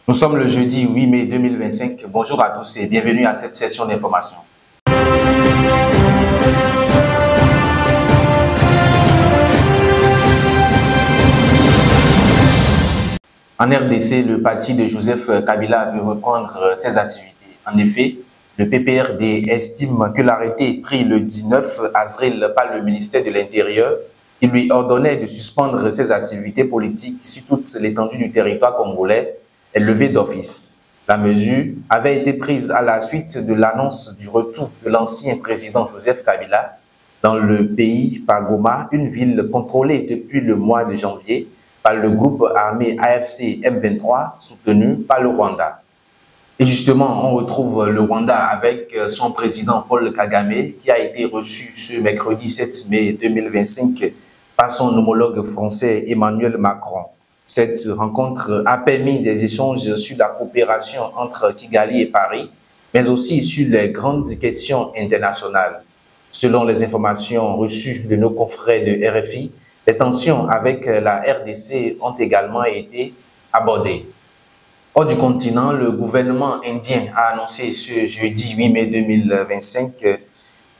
Nous sommes le jeudi 8 mai 2025. Bonjour à tous et bienvenue à cette session d'information. En RDC, le parti de Joseph Kabila veut reprendre ses activités. En effet, le PPRD estime que l'arrêté pris le 19 avril par le ministère de l'Intérieur, qui lui ordonnait de suspendre ses activités politiques sur toute l'étendue du territoire congolais, est levé d'office. La mesure avait été prise à la suite de l'annonce du retour de l'ancien président Joseph Kabila dans le pays par Goma, une ville contrôlée depuis le mois de janvier par le groupe armé AFC M23 soutenu par le Rwanda. Et justement, on retrouve le Rwanda avec son président Paul Kagame qui a été reçu ce mercredi 7 mai 2025 par son homologue français Emmanuel Macron. Cette rencontre a permis des échanges sur la coopération entre Kigali et Paris, mais aussi sur les grandes questions internationales. Selon les informations reçues de nos confrères de RFI, les tensions avec la RDC ont également été abordées. Hors du continent, le gouvernement indien a annoncé ce jeudi 8 mai 2025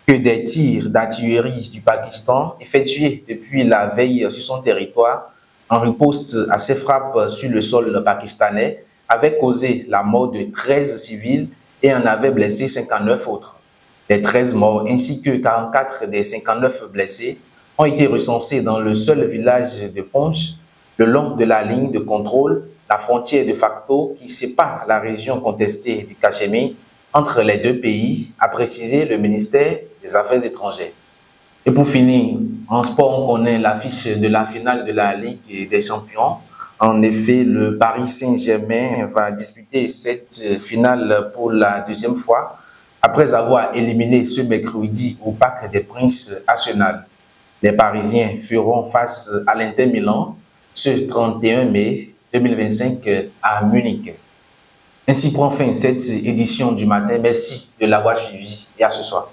que des tirs d'artillerie du Pakistan effectués depuis la veille sur son territoire en riposte à ces frappes sur le sol pakistanais avaient causé la mort de 13 civils et en avaient blessé 59 autres. Les 13 morts ainsi que 44 des 59 blessés ont été recensés dans le seul village de Ponch, le long de la ligne de contrôle, la frontière de facto qui sépare la région contestée du Cachemire entre les deux pays, a précisé le ministère des Affaires étrangères. Et pour finir, en sport, on connaît l'affiche de la finale de la Ligue des Champions. En effet, le Paris Saint-Germain va disputer cette finale pour la deuxième fois, après avoir éliminé ce mercredi au Parc des Princes Arsenal. Les Parisiens feront face à l'Inter Milan ce 31 mai 2025 à Munich. Ainsi prend fin cette édition du matin. Merci de l'avoir suivi et à ce soir.